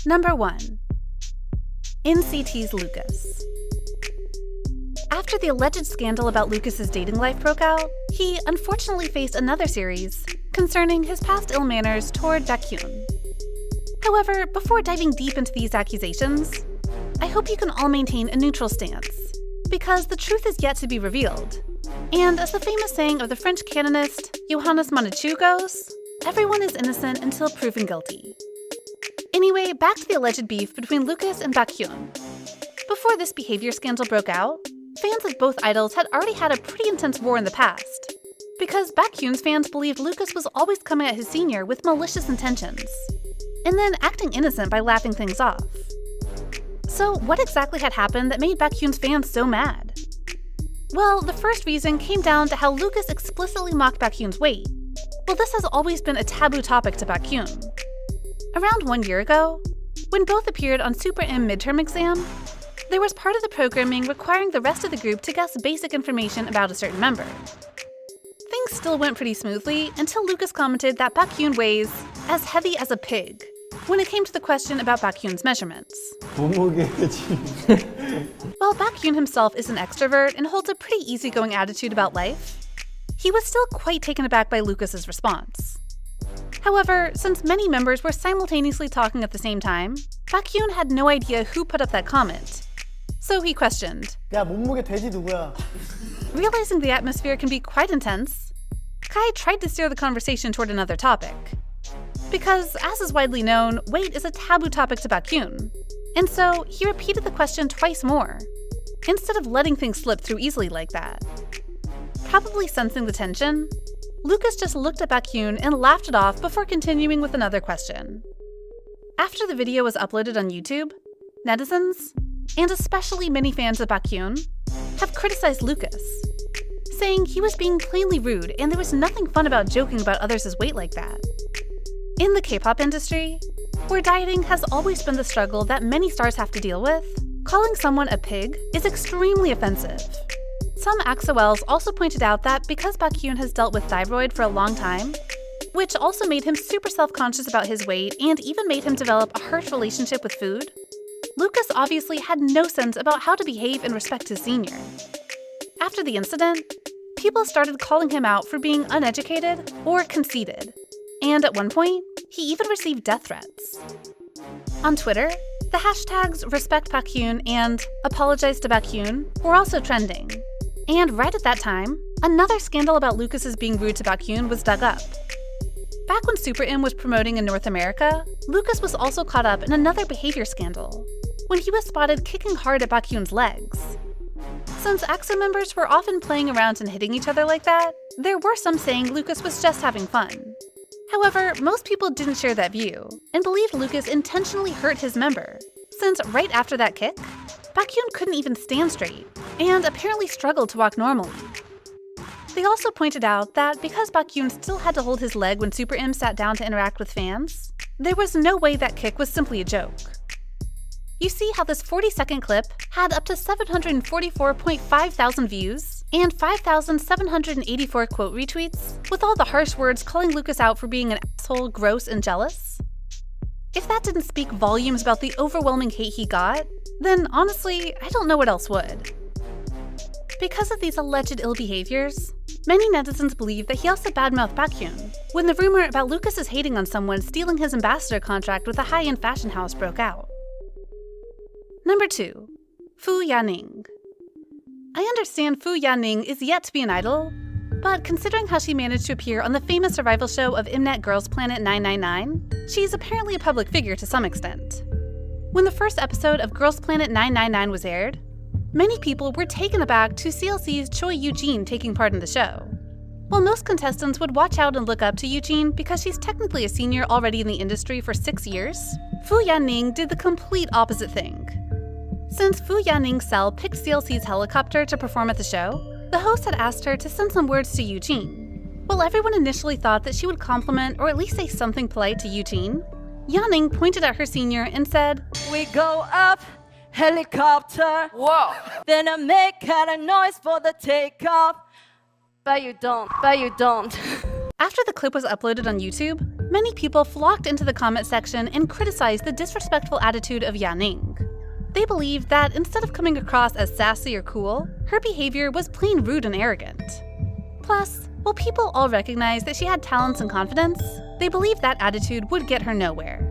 Number 1. NCT's Lucas. After the alleged scandal about Lucas's dating life broke out, he unfortunately faced another series concerning his past ill manners toward Baekhyun. However, before diving deep into these accusations, I hope you can all maintain a neutral stance, because the truth is yet to be revealed. And as the famous saying of the French canonist Johannes Monichu goes, everyone is innocent until proven guilty. Anyway, back to the alleged beef between Lucas and Baekhyun. Before this behavior scandal broke out, fans of both idols had already had a pretty intense war in the past, because Baekhyun's fans believed Lucas was always coming at his senior with malicious intentions, and then acting innocent by laughing things off. So what exactly had happened that made Baekhyun's fans so mad? Well, the first reason came down to how Lucas explicitly mocked Baekhyun's weight. Well, this has always been a taboo topic to Baekhyun. Around 1 year ago, when both appeared on Super M midterm exam, there was part of the programming requiring the rest of the group to guess basic information about a certain member. Things still went pretty smoothly until Lucas commented that Baekhyun weighs as heavy as a pig when it came to the question about Baekhyun's measurements. While Baekhyun himself is an extrovert and holds a pretty easygoing attitude about life, he was still quite taken aback by Lucas's response. However, since many members were simultaneously talking at the same time, Baekhyun had no idea who put up that comment. So he questioned. 야, 몸무게 돼지 누구야? Realizing the atmosphere can be quite intense, Kai tried to steer the conversation toward another topic. Because, as is widely known, weight is a taboo topic to Baekhyun. And so, he repeated the question twice more, instead of letting things slip through easily like that. Probably sensing the tension, Lucas just looked at Baekhyun and laughed it off before continuing with another question. After the video was uploaded on YouTube, netizens, and especially many fans of Baekhyun, have criticized Lucas, saying he was being plainly rude and there was nothing fun about joking about others' weight like that. In the K-pop industry, where dieting has always been the struggle that many stars have to deal with, calling someone a pig is extremely offensive. Some AXOLs also pointed out that because Baekhyun has dealt with thyroid for a long time, which also made him super self-conscious about his weight and even made him develop a harsh relationship with food, Lucas obviously had no sense about how to behave and respect his senior. After the incident, people started calling him out for being uneducated or conceited, and at one point, he even received death threats. On Twitter, the hashtags #RespectBaekhyun and #ApologizeToBaekhyun were also trending. And right at that time, another scandal about Lucas's being rude to Baekhyun was dug up. Back when Super M was promoting in North America, Lucas was also caught up in another behavior scandal, when he was spotted kicking hard at Baekhyun's legs. Since AXO members were often playing around and hitting each other like that, there were some saying Lucas was just having fun. However, most people didn't share that view, and believed Lucas intentionally hurt his member, since right after that kick, Baekhyun couldn't even stand straight, and apparently struggled to walk normally. They also pointed out that because Baekhyun still had to hold his leg when Super M sat down to interact with fans, there was no way that kick was simply a joke. You see how this 40-second clip had up to 744.5 thousand views and 5,784 quote retweets, with all the harsh words calling Lucas out for being an asshole, gross, and jealous? If that didn't speak volumes about the overwhelming hate he got, then honestly, I don't know what else would. Because of these alleged ill behaviors, many netizens believe that he also badmouthed Baekhyun when the rumor about Lucas's hating on someone stealing his ambassador contract with a high-end fashion house broke out. Number 2. Fu Yaning. I understand Fu Yaning is yet to be an idol, but considering how she managed to appear on the famous survival show of Mnet Girls Planet 999, she's apparently a public figure to some extent. When the first episode of Girls Planet 999 was aired, many people were taken aback to CLC's Choi Eugene taking part in the show. While most contestants would watch out and look up to Eugene because she's technically a senior already in the industry for 6 years, Fu Yaning did the complete opposite thing. Since Fu Yaning's cell picked CLC's helicopter to perform at the show, the host had asked her to send some words to Eugene. While everyone initially thought that she would compliment or at least say something polite to Eugene, Yaning pointed at her senior and said, "We go up, helicopter. Whoa. Then I make kind of noise for the takeoff. But you don't. After the clip was uploaded on YouTube, many people flocked into the comment section and criticized the disrespectful attitude of Yaning. They believed that instead of coming across as sassy or cool, her behavior was plain rude and arrogant. Plus, while people all recognized that she had talents and confidence, they believed that attitude would get her nowhere.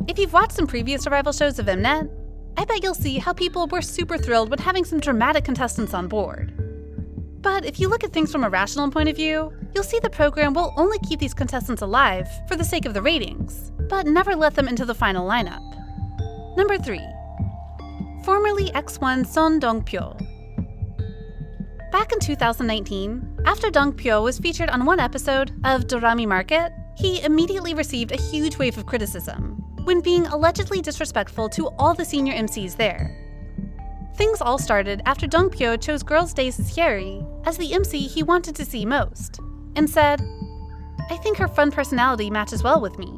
If you've watched some previous survival shows of Mnet, I bet you'll see how people were super thrilled when having some dramatic contestants on board. But if you look at things from a rational point of view, you'll see the program will only keep these contestants alive for the sake of the ratings, but never let them into the final lineup. Number 3. Formerly X1 Son Dong-pyo. Back in 2019, after Dong-pyo was featured on one episode of Dorami Market, he immediately received a huge wave of criticism when being allegedly disrespectful to all the senior MCs there. Things all started after Dong-pyo chose Girls' Day's Hyeri as the MC he wanted to see most, and said, "I think her fun personality matches well with me."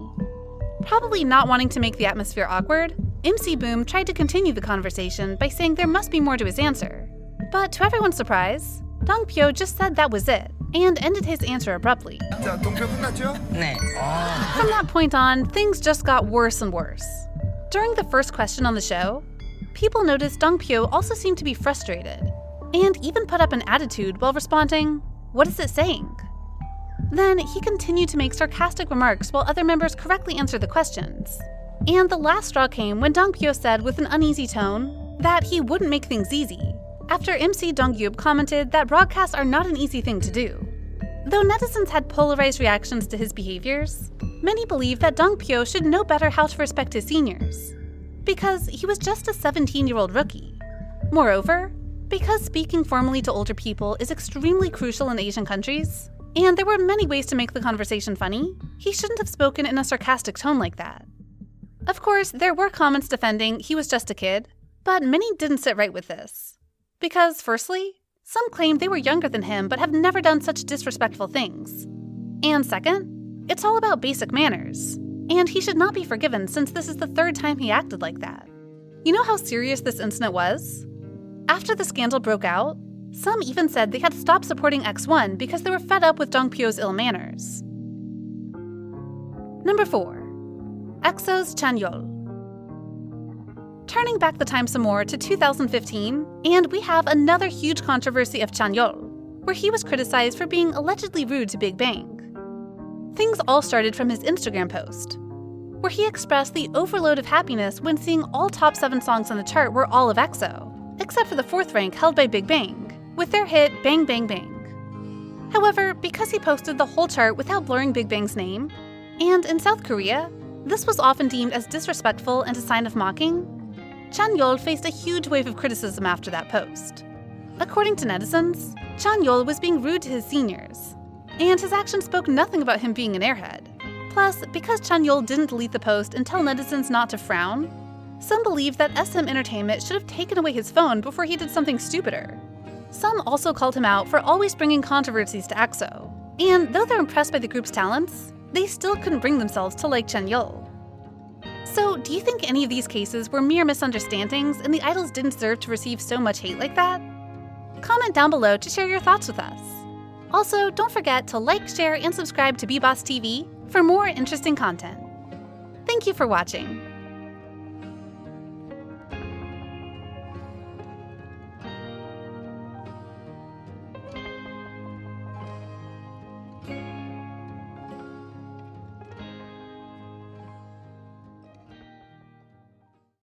Probably not wanting to make the atmosphere awkward, MC Boom tried to continue the conversation by saying there must be more to his answer. But to everyone's surprise, Dong-pyo just said that was it, and ended his answer abruptly. From that point on, things just got worse and worse. During the first question on the show, people noticed Dong-pyo also seemed to be frustrated, and even put up an attitude while responding, "What is it saying?" Then he continued to make sarcastic remarks while other members correctly answered the questions. And the last straw came when Dong-pyo said with an uneasy tone that he wouldn't make things easy, after MC Dong-gyub commented that broadcasts are not an easy thing to do. Though netizens had polarized reactions to his behaviors, many believe that Dong-pyo should know better how to respect his seniors, because he was just a 17-year-old rookie. Moreover, because speaking formally to older people is extremely crucial in Asian countries, and there were many ways to make the conversation funny, he shouldn't have spoken in a sarcastic tone like that. Of course, there were comments defending he was just a kid, but many didn't sit right with this. Because, firstly, some claim they were younger than him but have never done such disrespectful things. And second, it's all about basic manners, and he should not be forgiven since this is the third time he acted like that. You know how serious this incident was? After the scandal broke out, some even said they had stopped supporting X1 because they were fed up with Dong-pyo's ill manners. Number 4. EXO's Chanyeol. Turning back the time some more to 2015, and we have another huge controversy of Chanyeol, where he was criticized for being allegedly rude to Big Bang. Things all started from his Instagram post, where he expressed the overload of happiness when seeing all top 7 songs on the chart were all of EXO, except for the 4th rank held by Big Bang, with their hit Bang Bang Bang. However, because he posted the whole chart without blurring Big Bang's name, and in South Korea, this was often deemed as disrespectful and a sign of mocking, Chanyeol faced a huge wave of criticism after that post. According to netizens, Chanyeol was being rude to his seniors, and his actions spoke nothing about him being an airhead. Plus, because Chanyeol didn't delete the post and tell netizens not to frown, some believe that SM Entertainment should have taken away his phone before he did something stupider. Some also called him out for always bringing controversies to EXO, and though they're impressed by the group's talents, they still couldn't bring themselves to like Chanyeol. So, do you think any of these cases were mere misunderstandings and the idols didn't deserve to receive so much hate like that? Comment down below to share your thoughts with us. Also, don't forget to like, share, and subscribe to BeBoss TV for more interesting content. Thank you for watching.